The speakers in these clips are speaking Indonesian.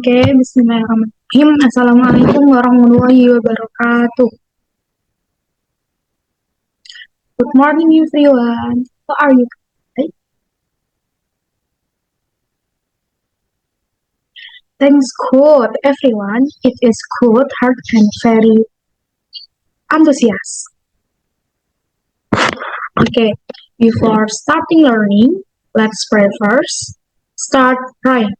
Oke, bismillahirrahmanirrahim. Assalamualaikum warahmatullahi wabarakatuh. Good morning, everyone. How are you today? Thanks, good, everyone. It is good, heart, and very enthusiastic. Okay, before starting learning, let's pray first. Start praying.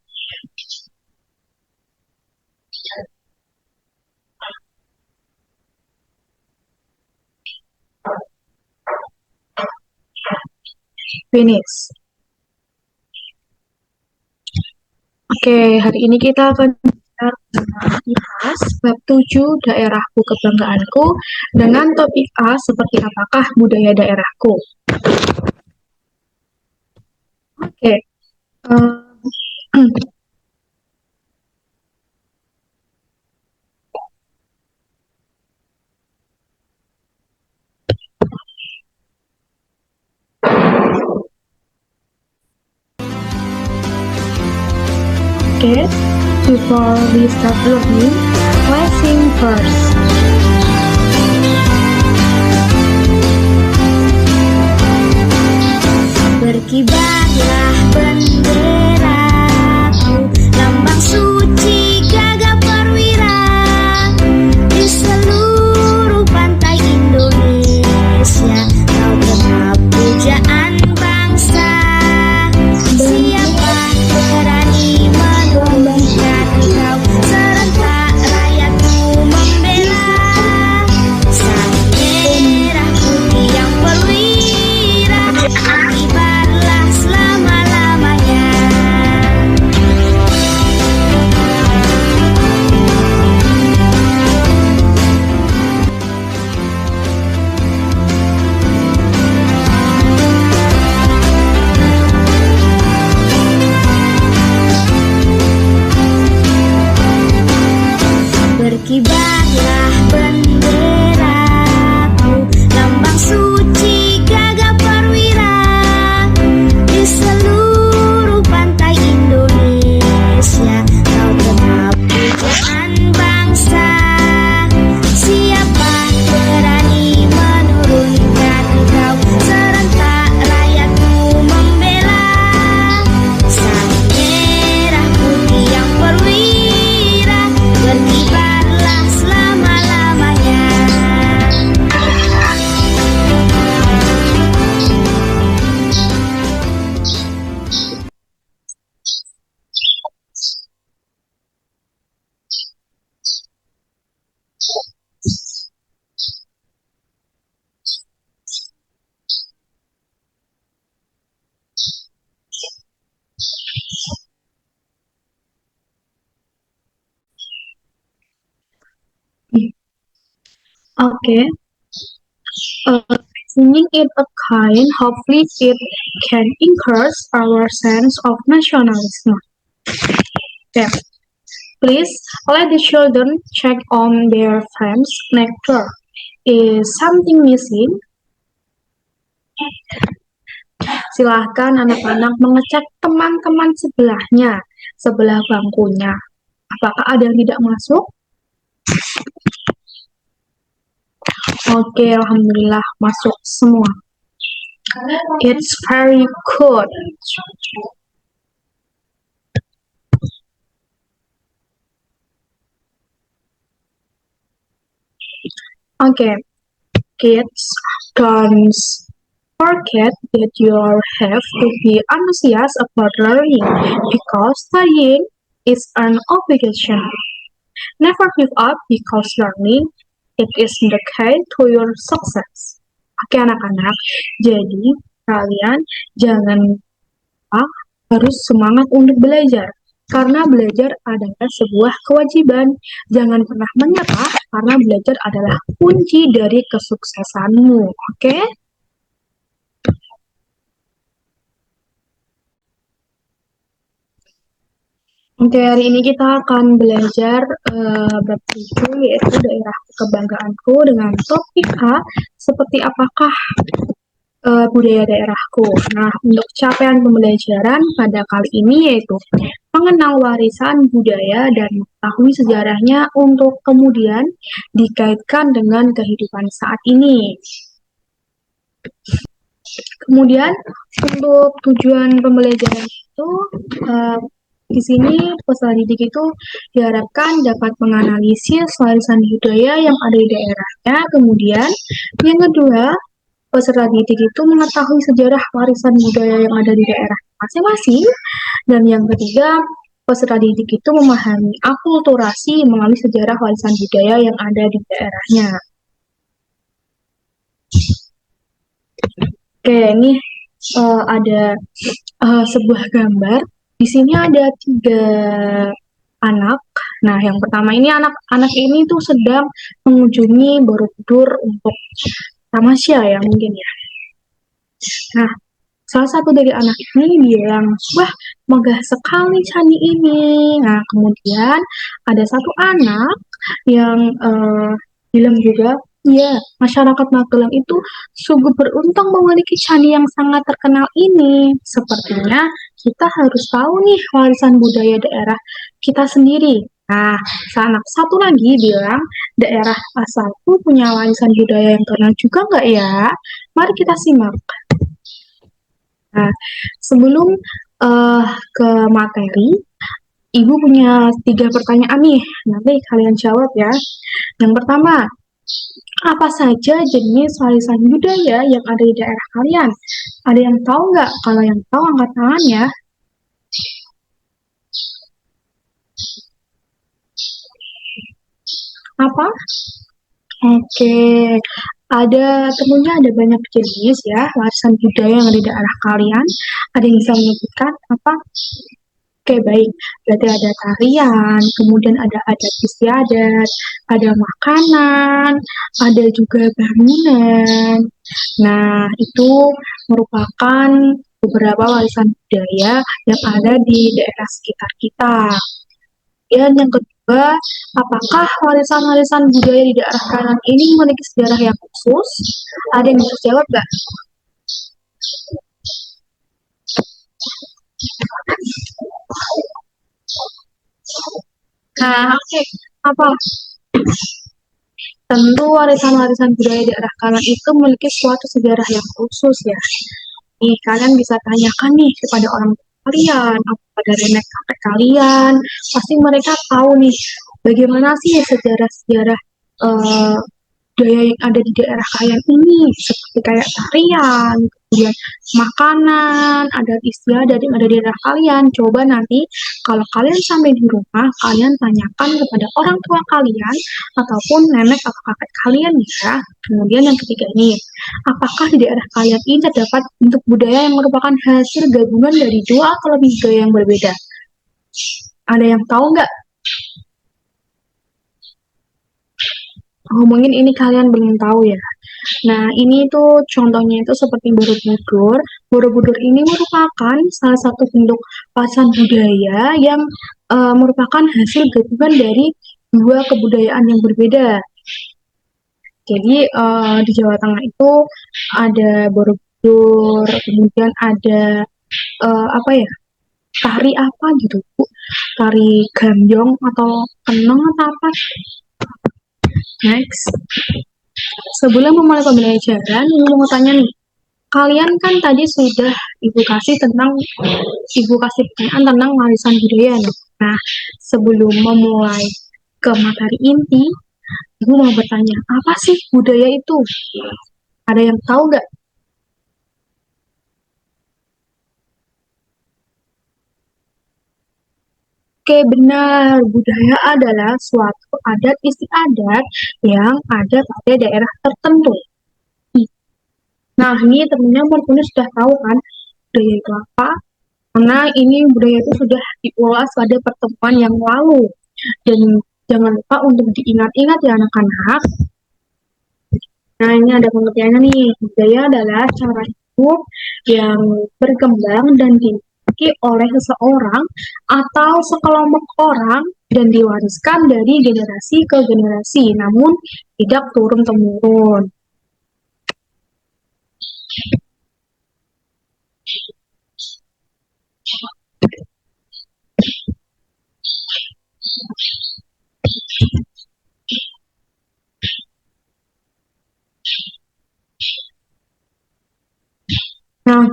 Finish. Oke, hari ini kita akan belajar tentang IPAS bab 7 daerahku kebanggaanku dengan topik A seperti apakah budaya daerahku. Oke. Okay, before we start learning, let's sing first. Berkibarlah benderaku, lambang suci gagah perwira di seluruh pantai Indonesia. Kau genap pujaan bangsa. Siapa berani menurunkan kau, serentak rakyatku membela. Sang merah putih yang perwira, berkibarlah selama-lamanya. Berkibarlah benderaku, lambang suci gagah perwira di seluruh pantai Indonesia. Kau genap pujaan bangsa. Siapa berani menurunkan kau, serentak rakyatku membela. Sang merah putih yang perwira, berkibarlah selama-lamanya. Okay. Singing is a kind, hopefully it can encourage our sense of nationalism. Okay. Please let the children check on their friends next door. Is something missing? Silahkan anak-anak mengecek teman-teman sebelahnya, sebelah bangkunya. Apakah ada yang tidak masuk? Oke, alhamdulillah masuk semua. It's very good. Okay, kids, don't forget that you have to be enthusiastic about learning because studying is an obligation. Never give up because learning it is the key to your success. Oke anak-anak, jadi kalian jangan lupa harus semangat untuk belajar. Karena belajar adalah sebuah kewajiban. Jangan pernah menyerah karena belajar adalah kunci dari kesuksesanmu. Oke? Oke, hari ini kita akan belajar bab 7 yaitu daerah kebanggaanku dengan topik A seperti apakah budaya daerahku. Nah, untuk capaian pembelajaran pada kali ini yaitu mengenal warisan budaya dan mengetahui sejarahnya untuk kemudian dikaitkan dengan kehidupan saat ini. Kemudian untuk tujuan pembelajaran itu eh, di sini peserta didik itu diharapkan dapat menganalisis warisan budaya yang ada di daerahnya. Kemudian yang kedua, peserta didik itu mengetahui sejarah warisan budaya yang ada di daerah masing-masing. Dan yang ketiga, peserta didik itu memahami akulturasi melalui sejarah warisan budaya yang ada di daerahnya. Oke, ini ada sebuah gambar. Di sini ada 3 anak. Nah, yang pertama ini anak-anak ini tuh sedang mengunjungi Borobudur untuk tamasya ya mungkin ya. Nah, salah satu dari anak ini bilang, wah megah sekali candi ini. Nah, kemudian ada satu anak yang bilang juga, iya, masyarakat Magelang itu sungguh beruntung memiliki candi yang sangat terkenal ini. Sepertinya kita harus tahu nih warisan budaya daerah kita sendiri. Nah, anak satu lagi bilang, daerah asalku punya warisan budaya yang terkenal juga nggak ya? Mari kita simak. Nah, sebelum ke materi, Ibu punya 3 pertanyaan nih. Nanti kalian jawab ya. Yang pertama, apa saja jenis warisan budaya yang ada di daerah kalian? Ada yang tahu nggak? Kalau yang tahu, angkat tangan ya. Apa? Oke, tentunya ada banyak jenis ya warisan budaya yang ada di daerah kalian. Ada yang bisa menyebutkan apa? Oke, baik. Berarti ada tarian, kemudian ada adat istiadat, ada makanan, ada juga bangunan. Nah, itu merupakan beberapa warisan budaya yang ada di daerah sekitar kita. Dan yang kedua, apakah warisan-warisan budaya di daerah kalian ini memiliki sejarah yang khusus? Ada yang bisa jawab nggak? Nah, oke. Apa? Tentu warisan-warisan budaya di daerah kalian itu memiliki suatu sejarah yang khusus ya. Nih, kalian bisa tanyakan nih kepada orang tua kalian, atau pada nenek kakek kalian, pasti mereka tahu nih bagaimana sih sejarah-sejarah eh, budaya yang ada di daerah kalian ini, seperti kayak tarian, kemudian makanan, adat istiadat yang ada di daerah kalian. Coba nanti kalau kalian sampai di rumah, kalian tanyakan kepada orang tua kalian ataupun nenek atau kakek kalian ya. Kemudian yang ketiga ini, apakah di daerah kalian ini terdapat bentuk budaya yang merupakan hasil gabungan dari 2 atau lebih budaya yang berbeda? Ada yang tahu nggak? Oh, mungkin ini kalian belum tahu ya. Nah, ini tuh contohnya itu seperti Borobudur. Borobudur ini merupakan salah satu bentuk warisan budaya yang merupakan hasil gabungan dari 2 kebudayaan yang berbeda. Jadi di Jawa Tengah itu ada Borobudur, kemudian ada apa ya? Tari apa gitu, Bu? Tari gambyong atau kenong atau apa? Next. Sebelum memulai pembelajaran, Ibu mau tanya nih, kalian kan tadi sudah Ibu kasih pertanyaan tentang warisan budaya nih. Nah, sebelum memulai ke materi inti, Ibu mau bertanya, apa sih budaya itu? Ada yang tahu nggak? Oke, benar. Budaya adalah suatu adat istiadat yang ada pada daerah tertentu. Nah, ini tentunya Martina sudah tahu kan budaya itu apa? Karena ini budaya itu sudah diulas pada pertemuan yang lalu. Dan jangan lupa untuk diingat-ingat ya anak-anak. Nah, ini ada pengertiannya nih. Budaya adalah cara hidup yang berkembang dan dimiliki oleh seseorang atau sekelompok orang dan diwariskan dari generasi ke generasi, namun tidak turun-temurun.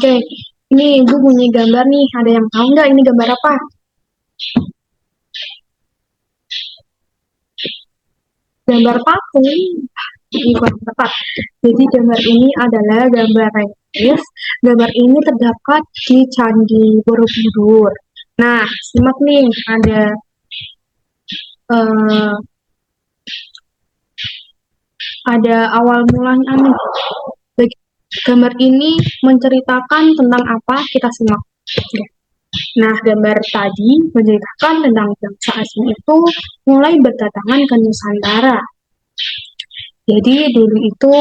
Oke, ini Ibu punya gambar nih. Ada yang tahu nggak ini gambar apa? Gambar patung. Ini kurang tepat. Jadi gambar ini adalah gambar relief. Gambar ini terdapat di Candi Borobudur. Nah, simak nih, eh, ada awal mulanya nih. Gambar ini menceritakan tentang apa? Kita simak. Nah, gambar tadi menceritakan tentang bangsa asing itu mulai berdatangan ke Nusantara. Jadi dulu itu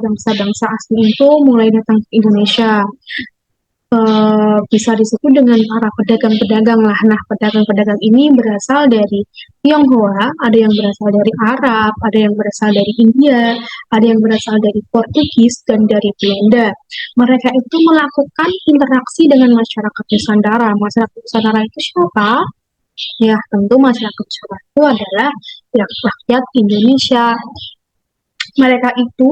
bangsa-bangsa asing itu mulai datang ke Indonesia. Bisa disebut dengan para pedagang-pedagang lah. Nah, pedagang-pedagang ini berasal dari Tionghoa, ada yang berasal dari Arab, ada yang berasal dari India, ada yang berasal dari Portugis, dan dari Belanda. Mereka itu melakukan interaksi dengan masyarakat Nusantara. Masyarakat Nusantara itu siapa? Ya, tentu masyarakat Nusantara itu adalah ya, rakyat Indonesia. Mereka itu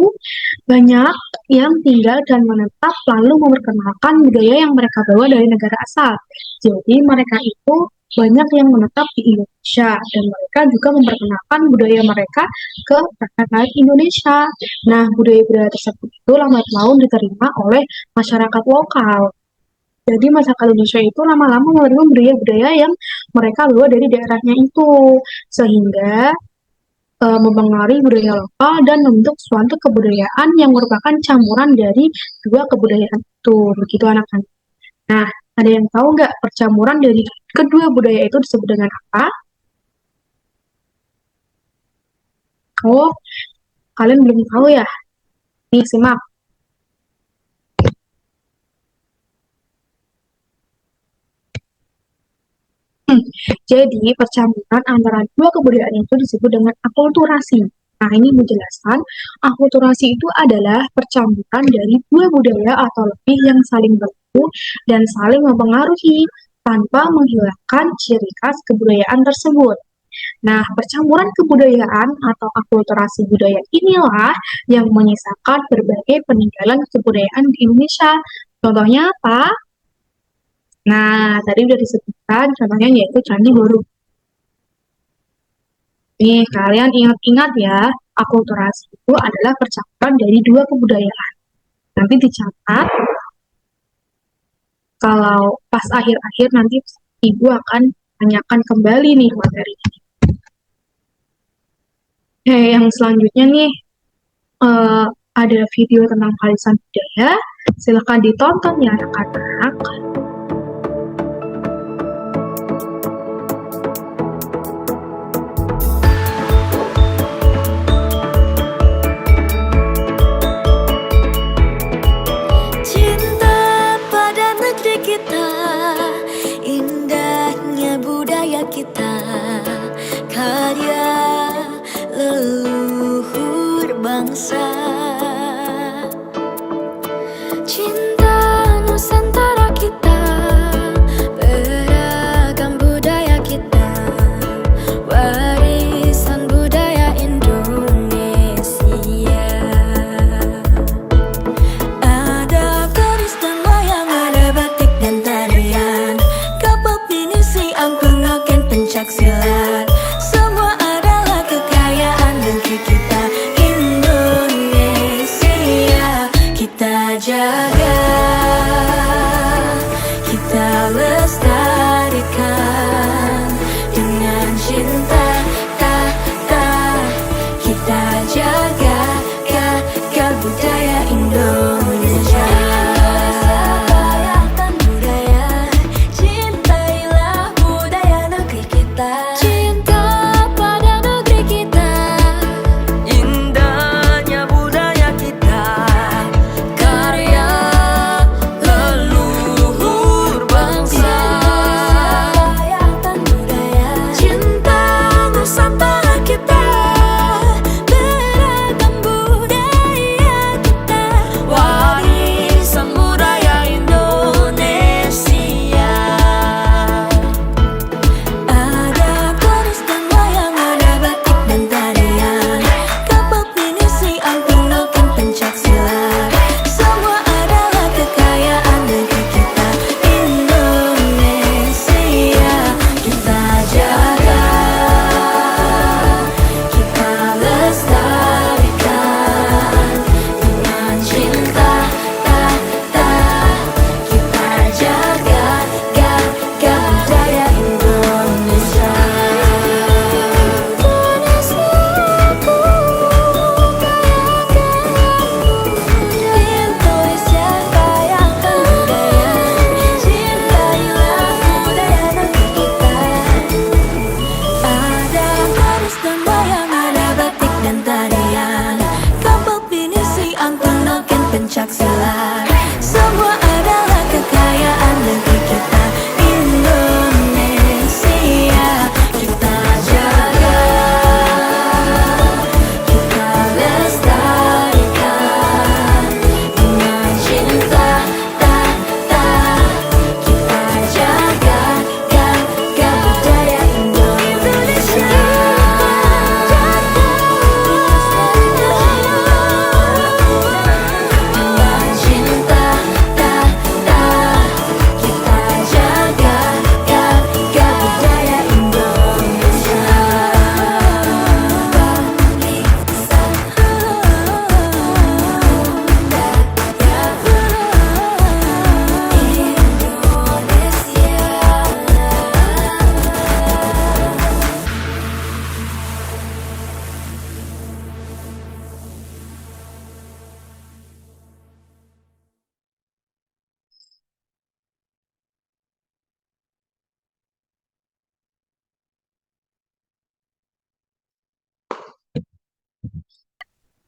banyak yang tinggal dan menetap lalu memperkenalkan budaya yang mereka bawa dari negara asal. Jadi mereka itu banyak yang menetap di Indonesia dan mereka juga memperkenalkan budaya mereka ke rakyat Indonesia. Nah, budaya-budaya tersebut itu lambat laun diterima oleh masyarakat lokal. Jadi masyarakat Indonesia itu lama-lama menerima budaya-budaya yang mereka bawa dari daerahnya itu, sehingga mempengaruhi budaya lokal dan membentuk suatu kebudayaan yang merupakan campuran dari dua kebudayaan itu. Begitu anak-anak. Nah, ada yang tahu nggak percampuran dari kedua budaya itu disebut dengan apa? Oh, kalian belum tahu ya? Nih, simak. Jadi, percampuran antara dua kebudayaan itu disebut dengan akulturasi. Nah, ini menjelaskan akulturasi itu adalah percampuran dari dua budaya atau lebih yang saling bertemu dan saling mempengaruhi tanpa menghilangkan ciri khas kebudayaan tersebut. Nah, percampuran kebudayaan atau akulturasi budaya inilah yang menyisakan berbagai peninggalan kebudayaan di Indonesia. Contohnya apa? Nah, tadi udah disebutkan contohnya yaitu Candi Borobudur. Nih, kalian ingat-ingat ya, akulturasi itu adalah percampuran dari dua kebudayaan. Nanti dicatat, kalau pas akhir-akhir nanti Ibu akan tanyakan kembali nih materi ini. Yang selanjutnya nih, ada video tentang warisan budaya. Silahkan ditonton ya anak-anak. Cinta pada negeri kita, indahnya budaya kita, karya leluhur bangsa. Cinta Nusantara kita, beragam budaya kita, warisan budaya Indonesia. Ada keris dan wayang, ada batik dan tarian, kapal pinisi, angklung, noken, pencak silat. Semua adalah kekayaan negeri kita Indonesia.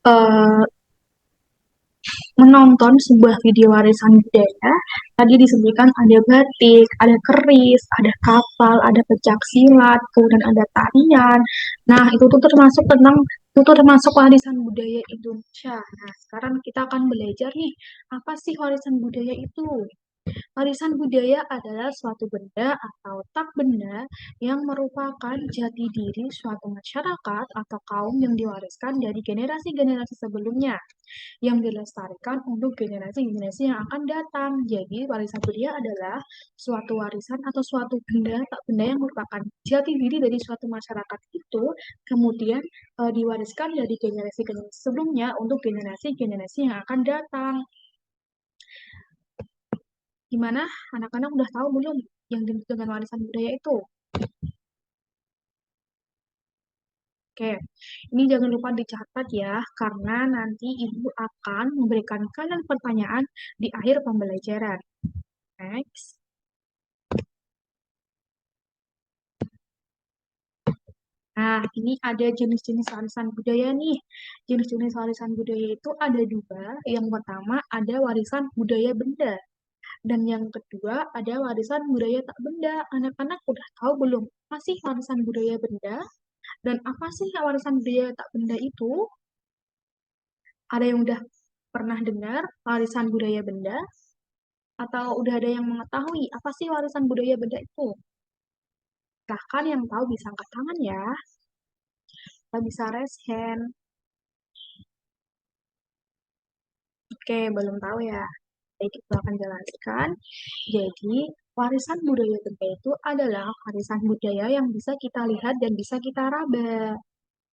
eh, menonton sebuah video warisan budaya, tadi disebutkan ada batik, ada keris, ada kapal, ada pencak silat, kemudian ada tarian. Nah, itu tuh termasuk tentang itu tuh termasuk warisan budaya Indonesia. Nah, sekarang kita akan belajar nih, apa sih warisan budaya itu? Warisan budaya adalah suatu benda atau tak benda yang merupakan jati diri suatu masyarakat atau kaum yang diwariskan dari generasi-generasi sebelumnya yang dilestarikan untuk generasi-generasi yang akan datang. Jadi, warisan budaya adalah suatu warisan atau suatu benda, tak benda yang merupakan jati diri dari suatu masyarakat itu, kemudian diwariskan dari generasi-generasi sebelumnya untuk generasi-generasi yang akan datang. Gimana? Anak-anak udah tahu belum yang dimaksud dengan warisan budaya itu? Oke, ini jangan lupa dicatat ya, karena nanti Ibu akan memberikan kalian pertanyaan di akhir pembelajaran. Next. Nah, ini ada jenis-jenis warisan budaya nih. Jenis-jenis warisan budaya itu ada dua. Yang pertama ada warisan budaya benda. Dan yang kedua ada warisan budaya tak benda. Anak-anak udah tahu belum? Apa sih warisan budaya benda? Dan apa sih warisan budaya tak benda itu? Ada yang udah pernah dengar warisan budaya benda? Atau udah ada yang mengetahui apa sih warisan budaya benda itu? Silahkan yang tahu bisa angkat tangan ya. Kita bisa raise hand. Oke, belum tahu ya. Baik, kita akan jelaskan. Jadi, warisan budaya benda itu adalah warisan budaya yang bisa kita lihat dan bisa kita raba.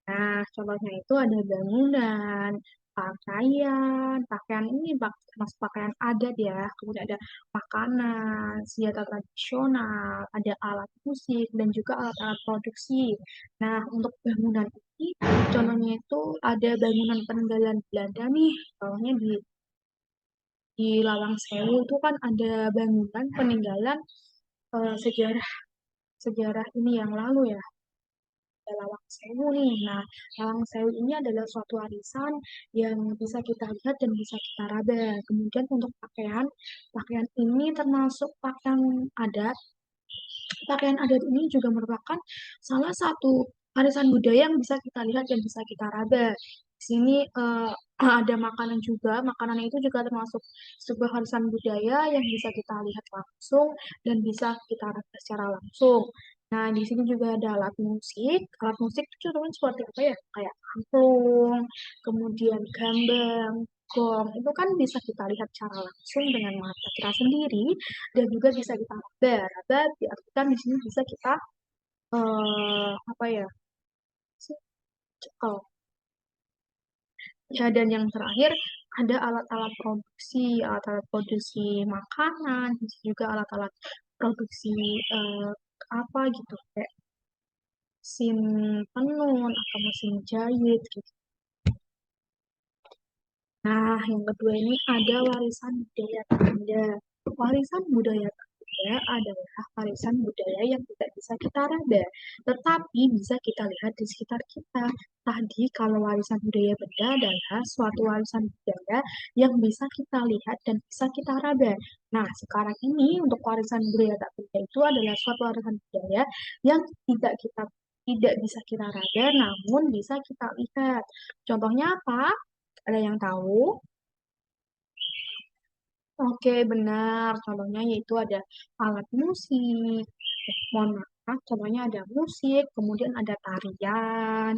Nah, contohnya itu ada bangunan, pakaian, pakaian ini termasuk pakaian adat ya, kemudian ada makanan, senjata tradisional, ada alat musik, dan juga alat-alat produksi. Nah, untuk bangunan ini, contohnya itu ada bangunan peninggalan Belanda nih, contohnya di Lawang Sewu itu kan ada bangunan peninggalan sejarah sejarah ini yang lalu ya, Lawang Sewu nih. Nah, Lawang Sewu ini adalah suatu warisan yang bisa kita lihat dan bisa kita raba. Kemudian untuk pakaian, pakaian ini termasuk pakaian adat. Pakaian adat ini juga merupakan salah satu warisan budaya yang bisa kita lihat dan bisa kita raba. Di sini ada makanan juga, makanan itu juga termasuk sebuah warisan budaya yang bisa kita lihat langsung dan bisa kita raba secara langsung. Nah, di sini juga ada alat musik. Alat musik itu contohnya seperti apa ya? Kayak angklung, kemudian gambang, gong. Itu kan bisa kita lihat secara langsung dengan mata kita sendiri dan juga bisa kita raba. Raba diartikan di sini bisa kita apa ya? Cekel. Ya, dan yang terakhir ada alat-alat produksi makanan, bisa juga alat-alat produksi eh, apa gitu, kayak mesin tenun atau mesin jahit gitu. Nah, yang kedua ini ada warisan budaya tak benda. Warisan budaya tak benda adalah warisan budaya yang tidak bisa kita raba, tetapi bisa kita lihat di sekitar kita. Tadi kalau warisan budaya benda adalah suatu warisan budaya yang bisa kita lihat dan bisa kita raba. Nah, sekarang ini untuk warisan budaya tak benda itu adalah suatu warisan budaya yang tidak bisa kita raba, namun bisa kita lihat. Contohnya apa? Ada yang tahu? Oke, benar. Contohnya yaitu ada alat musik. Mohon maaf, contohnya ada musik, kemudian ada tarian,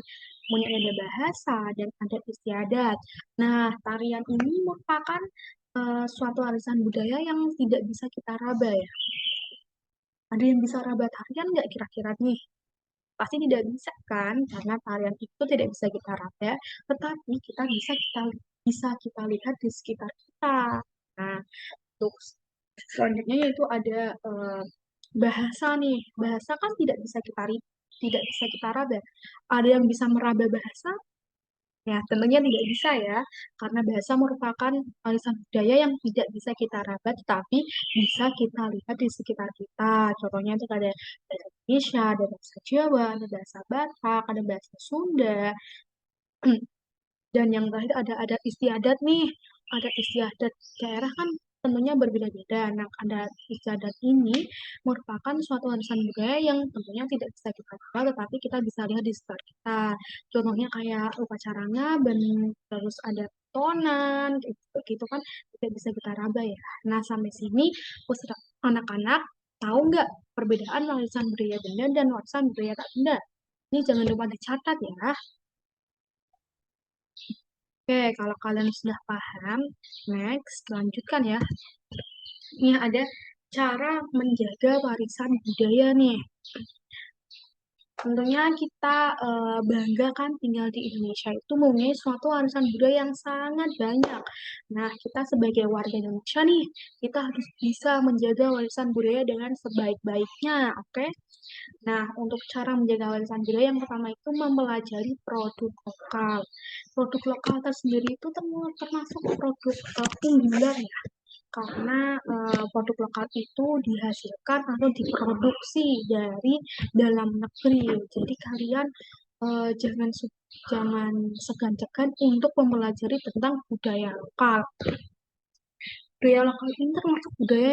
kemudian ada bahasa, dan ada istiadat. Nah, tarian ini merupakan suatu warisan budaya yang tidak bisa kita raba ya. Ada yang bisa raba tarian nggak kira-kira nih? Pasti tidak bisa kan, karena tarian itu tidak bisa kita raba, tetapi kita lihat di sekitar kita. Nah, untuk selanjutnya yaitu ada bahasa nih. Bahasa kan tidak bisa kita raba. Ada yang bisa meraba bahasa? Ya, tentunya tidak bisa ya, karena bahasa merupakan warisan budaya yang tidak bisa kita raba, tetapi bisa kita lihat di sekitar kita. Contohnya itu ada bahasa Indonesia, ada bahasa Jawa, ada bahasa Batak, ada bahasa Sunda. Dan yang terakhir ada adat istiadat nih. Adat istiadat daerah kan tentunya berbeda-beda. Nah, adat istiadat ini merupakan suatu warisan budaya yang tentunya tidak bisa kita ubah, tetapi kita bisa lihat di sekitar kita. Contohnya kayak upacara ngaben, terus ada tonan, gitu, gitu kan tidak bisa kita raba ya. Nah, sampai sini anak-anak tahu nggak perbedaan warisan budaya benda dan warisan budaya tak benda? Ini jangan lupa dicatat ya. Oke, kalau kalian sudah paham, next, lanjutkan ya. Ini ada cara menjaga warisan budaya nih. Tentunya kita bangga kan tinggal di Indonesia itu mempunyai suatu warisan budaya yang sangat banyak. Nah, kita sebagai warga Indonesia nih, kita harus bisa menjaga warisan budaya dengan sebaik-baiknya, oke? Nah, untuk cara menjaga warisan budaya yang pertama itu mempelajari produk lokal. Produk lokal tersendiri itu termasuk produk unggulan ya, karena produk lokal itu dihasilkan atau diproduksi dari dalam negeri. Jadi kalian jangan segan-segan untuk mempelajari tentang budaya lokal. Budaya lokal ini termasuk budaya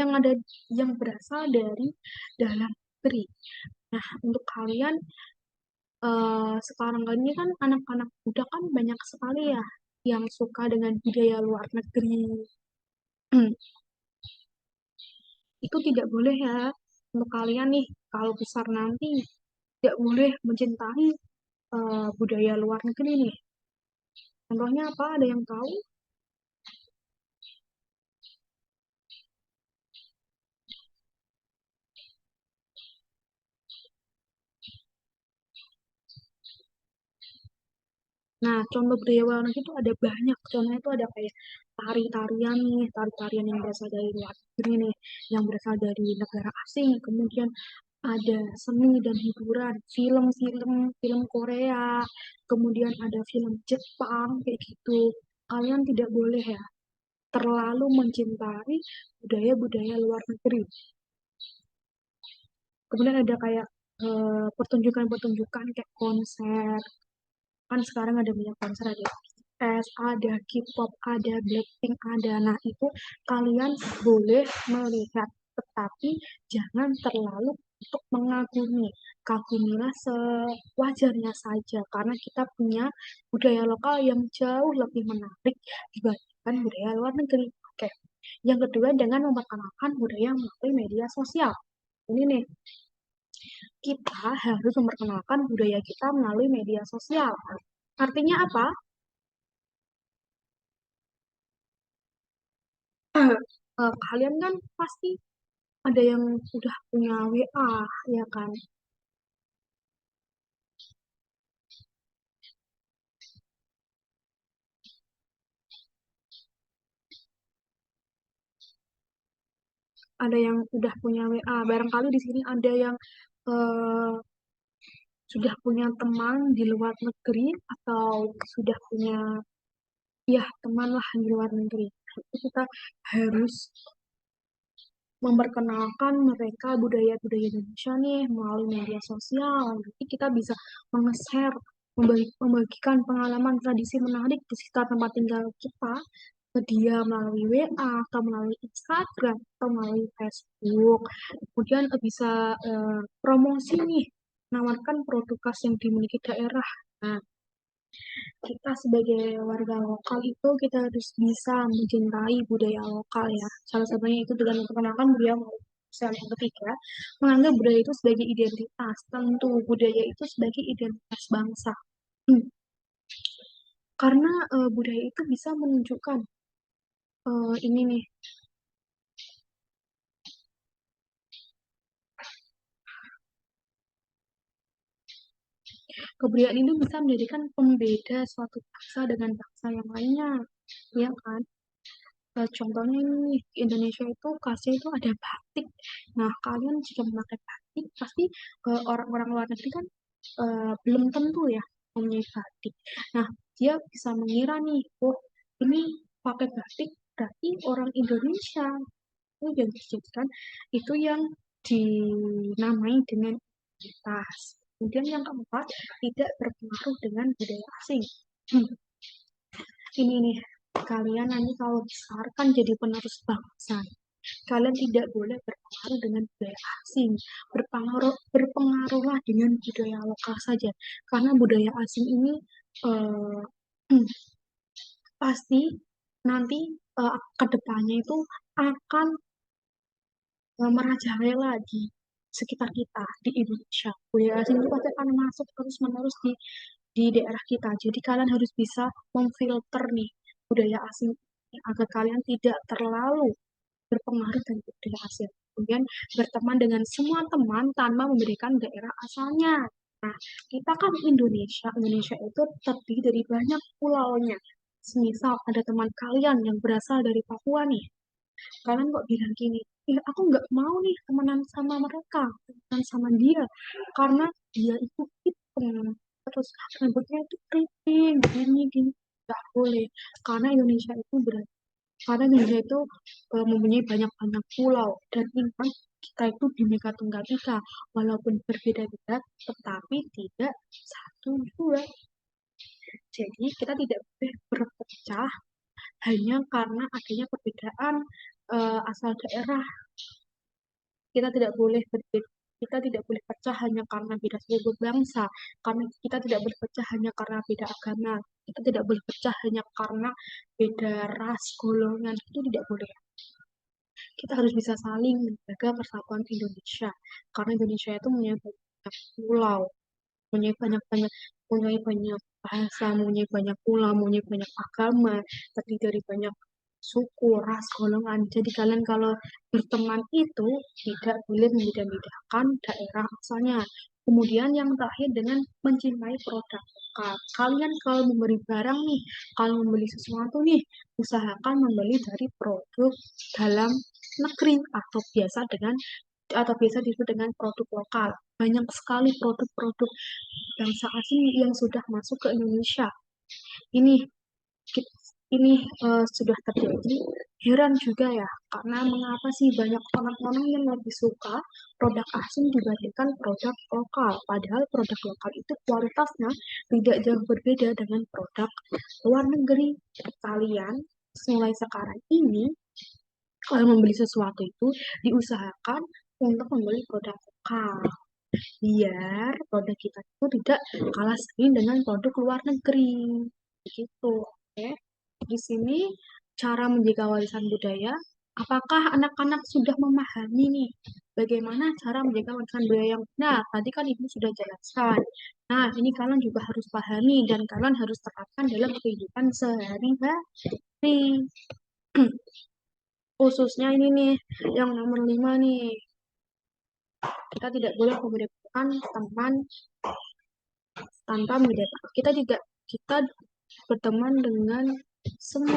yang berasal dari dalam negeri. Nah, untuk kalian sekarang ini kan anak-anak muda kan banyak sekali ya yang suka dengan budaya luar negeri. Itu tidak boleh ya untuk kalian nih kalau besar nanti tidak boleh mencintai budaya luar negeri nih. Contohnya apa? Ada yang tahu? Nah, contoh budaya luar negeri itu ada banyak. Contohnya itu ada kayak tari-tarian nih, tari-tarian yang berasal dari luar negeri nih, yang berasal dari negara asing. Kemudian ada seni dan hiburan, film Korea, kemudian ada film Jepang, kayak gitu. Kalian tidak boleh ya terlalu mencintai budaya-budaya luar negeri. Kemudian ada kayak pertunjukan-pertunjukan kayak konser. Kan sekarang ada banyak konser, ada BTS, ada K-pop, ada Blackpink, ada. Nah, itu kalian boleh melihat, tetapi jangan terlalu untuk mengagumi. Kagumilah sewajarnya saja, karena kita punya budaya lokal yang jauh lebih menarik dibandingkan budaya luar negeri. Oke. Yang kedua, dengan memperkenalkan budaya melalui media sosial. Ini nih, kita harus memperkenalkan budaya kita melalui media sosial. Artinya apa? Kalian kan pasti ada yang udah punya WA, ya kan? Ada yang udah punya WA. Barangkali di sini ada yang eh, sudah punya teman di luar negeri atau sudah punya ya teman lah di luar negeri. Itu kita harus memperkenalkan mereka budaya-budaya Indonesia nih melalui media sosial. Jadi kita bisa meng-share, membagikan pengalaman tradisi menarik di sekitar tempat tinggal kita ke dia melalui WA atau melalui Instagram atau melalui Facebook. Kemudian bisa promosi nih, menawarkan produk khas yang dimiliki daerah. Nah, kita sebagai warga lokal itu kita harus bisa mencintai budaya lokal ya. Salah satunya itu dengan memperkenalkan budaya lokal. Yang ketiga, menganggap budaya itu sebagai identitas. Tentu budaya itu sebagai identitas bangsa. Hmm. Karena budaya itu bisa menunjukkan ini nih, kebudayaan itu bisa menjadikan pembeda suatu bangsa dengan bangsa yang lainnya, ya kan? Contohnya ini di Indonesia itu khasnya itu ada batik. Nah, kalian jika memakai batik, pasti orang-orang luar negeri kan belum tentu ya mempunyai batik. Nah, dia bisa mengira nih, oh ini pakai batik berarti orang Indonesia. Itu yang dijadikan itu yang dinamai dengan identitas. Kemudian yang keempat, tidak berpengaruh dengan budaya asing. Ini nih, kalian nanti kalau besar kan jadi penerus bangsa. Kalian tidak boleh berpengaruh dengan budaya asing. Berpengaruhlah dengan budaya lokal saja. Karena budaya asing ini eh, pasti nanti ke depannya itu akan merajalela di sekitar kita di Indonesia. Budaya asing itu pasti akan masuk terus menerus di daerah kita. Jadi kalian harus bisa memfilter nih budaya asing ini agar kalian tidak terlalu berpengaruh dengan budaya asing. Kemudian berteman dengan semua teman tanpa memberikan daerah asalnya. Nah, kita kan Indonesia. Indonesia itu terdiri dari banyak pulaunya. Semisal ada teman kalian yang berasal dari Papua nih, kalian kok bilang gini, ih aku nggak mau nih temenan sama mereka, temenan sama dia, karena dia itu hitam, terus rambutnya itu keriting, gini gini, nggak boleh, karena Indonesia itu karena Indonesia itu mempunyai banyak-banyak pulau dan ingat kita itu Bhinneka Tunggal Ika, walaupun berbeda-beda, tetapi tidak satu dua. Jadi kita tidak boleh berpecah hanya karena adanya perbedaan asal daerah. Kita tidak boleh berbeda, kita tidak boleh pecah hanya karena beda suku bangsa, karena kita tidak berpecah hanya karena beda agama, kita tidak boleh pecah hanya karena beda ras, golongan, itu tidak boleh. Kita harus bisa saling menjaga persatuan Indonesia, karena Indonesia itu punya banyak pulau, punya banyak bahasa, punya banyak pulau, punya banyak agama, terdiri dari banyak suku, ras, golongan. Jadi kalian kalau berteman itu tidak boleh membeda-bedakan daerah asalnya. Kemudian yang terakhir dengan mencintai produk lokal. Kalian kalau membeli barang nih, kalau membeli sesuatu nih, usahakan membeli dari produk dalam negeri atau biasa disebut dengan produk lokal. Banyak sekali produk-produk bangsa asing yang sudah masuk ke Indonesia. Ini ini sudah terjadi. Heran juga ya, karena mengapa sih banyak orang-orang yang lebih suka produk asing dibandingkan produk lokal. Padahal produk lokal itu kualitasnya tidak jauh berbeda dengan produk luar negeri. Kalian mulai sekarang ini kalau membeli sesuatu itu diusahakan untuk membeli produk lokal biar produk kita itu tidak kalah saing dengan produk luar negeri. Begitu. Oke. Di sini cara menjaga warisan budaya. Apakah anak-anak sudah memahami nih bagaimana cara menjaga warisan budaya yang benar? Tadi kan Ibu sudah jelaskan. Nah, ini kalian juga harus pahami dan kalian harus terapkan dalam kehidupan sehari-hari. Khususnya ini nih, yang nomor 5 nih. Kita tidak boleh membedakan teman tanpa membedakan. Kita berteman dengan semua.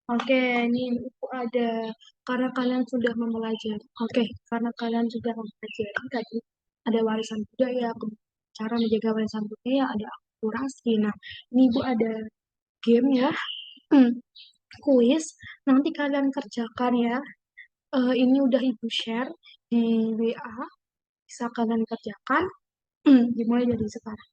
Oke, ini Ibu ada karena kalian sudah mempelajari. Oke, karena kalian sudah mempelajari tadi ada warisan budaya, cara menjaga warisan budaya, ada akulturasi. Nah, ini Ibu ada game ya, kuis. Nanti kalian kerjakan ya. Ini udah Ibu share di WA, bisa kalian kerjakan. Dimulai dari sekarang.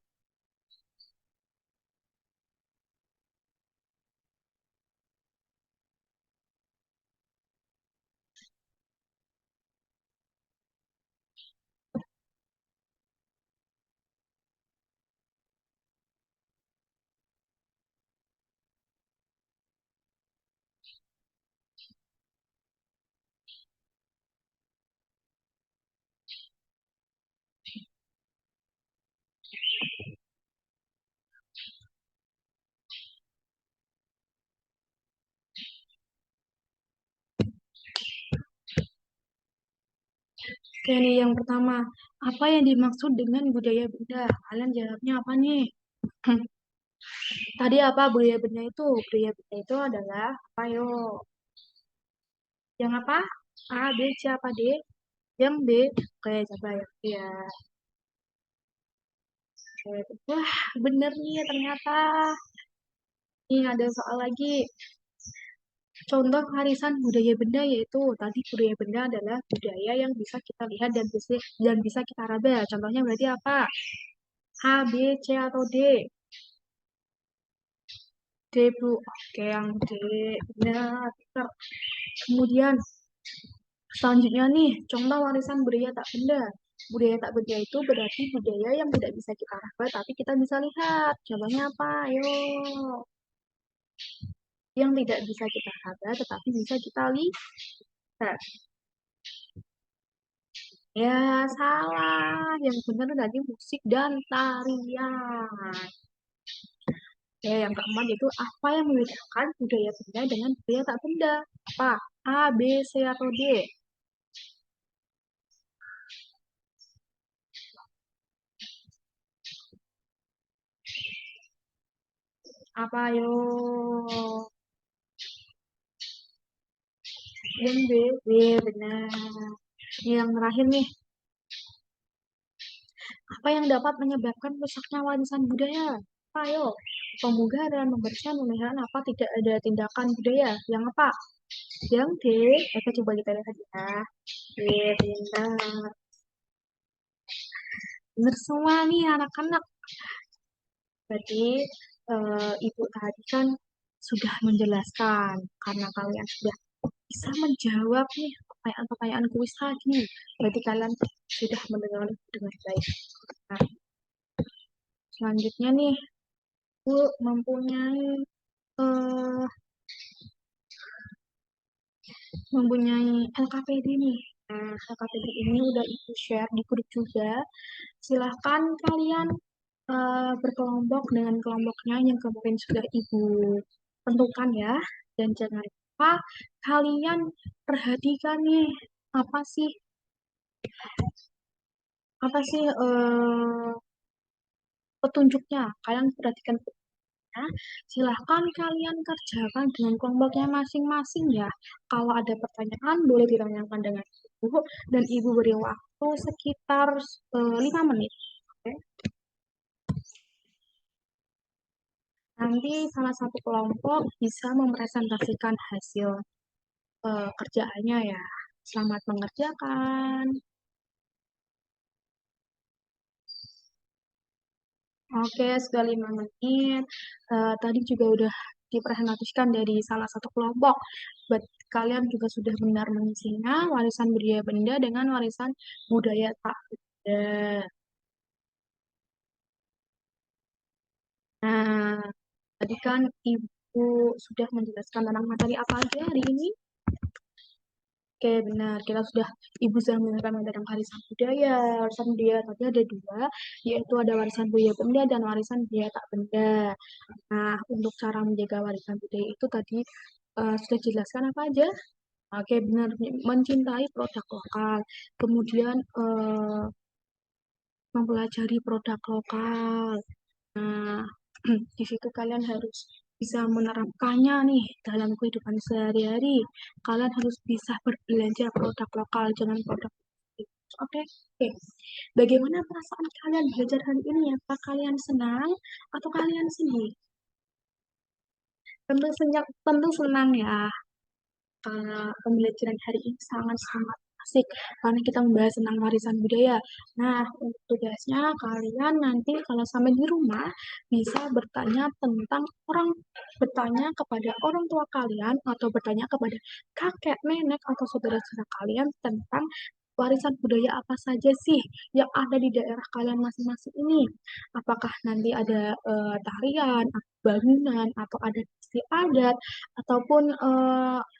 Oke, nih yang pertama, apa yang dimaksud dengan budaya benda? Kalian jawabnya apa nih? Tadi apa budaya benda itu? Budaya benda itu adalah apa yo? Yang apa? A, B, C apa D? Yang B. Oke, coba ya. Ya, oke. Wah, bener nih ternyata. Ini ada soal lagi. Contoh warisan budaya benda yaitu tadi budaya benda adalah budaya yang bisa kita lihat dan bisa kita raba. Contohnya berarti apa? A, B, C atau D? D, Bu. Oke, yang D. Benar. Pintar. Kemudian selanjutnya nih, contoh warisan budaya tak benda. Budaya tak benda itu berarti budaya yang tidak bisa kita raba tapi kita bisa lihat. Contohnya apa? Ayo. Yang tidak bisa kita raba tetapi bisa kita lihat. Ya, salah. Yang benar tadi musik dan tarian. Ya, yang keempat itu apa yang membedakan budaya benda dengan budaya tak benda? Apa? A, B, C, atau D? Apa yo? Yang B, B benar. Yang terakhir nih, apa yang dapat menyebabkan rusaknya warisan budaya? Apa yo? Pemugaran, pembersihan, pemeliharaan apa tidak ada tindakan budaya? Yang apa? Yang D. Oke, coba kita lihat ya. D, pintar. Benar semua nih anak-anak. Berarti Ibu tadi kan sudah menjelaskan karena kalian sudah bisa menjawab nih pertanyaan-pertanyaan kuis tadi. Berarti kalian sudah mendengar dengan baik. Nah, selanjutnya nih, Bu mempunyai eh, LKPD nih. Nah, LKPD ini udah Ibu share di grup juga. Silahkan kalian berkelompok dengan kelompoknya yang kemarin sudah Ibu tentukan ya. Dan jangan lupa kalian perhatikan nih apa sih petunjuknya. Kalian perhatikan petunjuknya. Silahkan kalian kerjakan dengan kelompoknya masing-masing ya. Kalau ada pertanyaan boleh ditanyakan dengan Ibu dan Ibu beri waktu sekitar 5 menit. Oke? Nanti salah satu kelompok bisa mempresentasikan hasil kerjaannya ya. Selamat mengerjakan. Oke, sudah 5 menit. Tadi juga udah dipresentasikan dari salah satu kelompok. Buat kalian juga sudah benar mengisinya, warisan budaya benda dengan warisan budaya tak benda. Nah, tadi kan Ibu sudah menjelaskan tentang materi apa aja hari ini. Oke, benar. Ibu sudah menggunakan tentang warisan budaya. Warisan budaya tadi ada dua, yaitu ada warisan budaya benda dan warisan budaya tak benda. Nah, untuk cara menjaga warisan budaya itu tadi sudah dijelaskan apa aja? Oke, benar. Mencintai produk lokal. Kemudian mempelajari produk lokal. Nah, di situ kalian harus bisa menerapkannya nih dalam kehidupan sehari-hari. Kalian harus bisa berbelanja produk lokal, jangan produk. Oke, oke. Bagaimana perasaan kalian belajar hari ini? Apa kalian senang atau kalian sedih? Tentu senang ya. Pembelajaran hari ini sangat-sangat asik karena kita membahas tentang warisan budaya. Nah, untuk tugasnya kalian nanti kalau sampai di rumah bisa bertanya kepada orang tua kalian atau bertanya kepada kakek, nenek atau saudara-saudara kalian tentang warisan budaya apa saja sih yang ada di daerah kalian masing-masing ini. Apakah nanti ada tarian, bangunan, atau ada istiadat, ataupun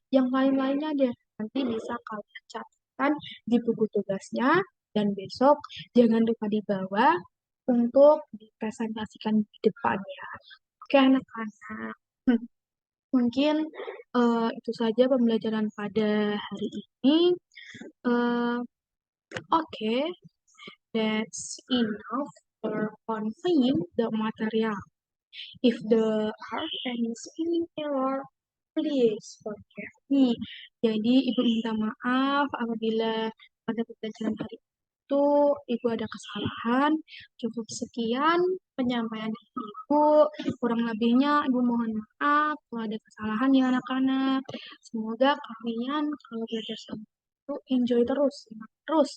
yang lain-lainnya deh. Nanti bisa kalian catatkan di buku tugasnya dan besok jangan lupa dibawa untuk dipresentasikan di depan ya. Oke anak-anak. Mungkin itu saja pembelajaran pada hari ini. Eh, Oke, that's enough for conveying the material. If the are any spelling error, please forgive me. Jadi, Ibu minta maaf apabila pada pembelajaran hari itu Ibu ada kesalahan. Cukup sekian penyampaian ini. Bu. Kurang lebihnya Ibu mohon maaf kalau ada kesalahan ya anak-anak. Semoga kalian kalau belajar sama itu enjoy terus, semangat terus.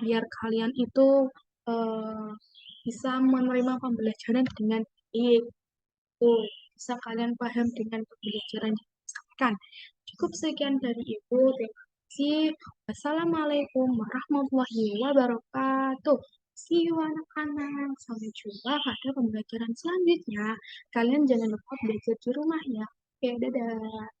Biar kalian itu eh, bisa menerima pembelajaran dengan baik. Tuh, bisa kalian paham dengan pembelajaran yang disampaikan. Cukup sekian dari Ibu. Terima kasih. Wassalamualaikum warahmatullahi wabarakatuh. See you anak-anak. Sampai jumpa pada pembelajaran selanjutnya. Kalian jangan lupa belajar di rumah ya. Oke, dadah.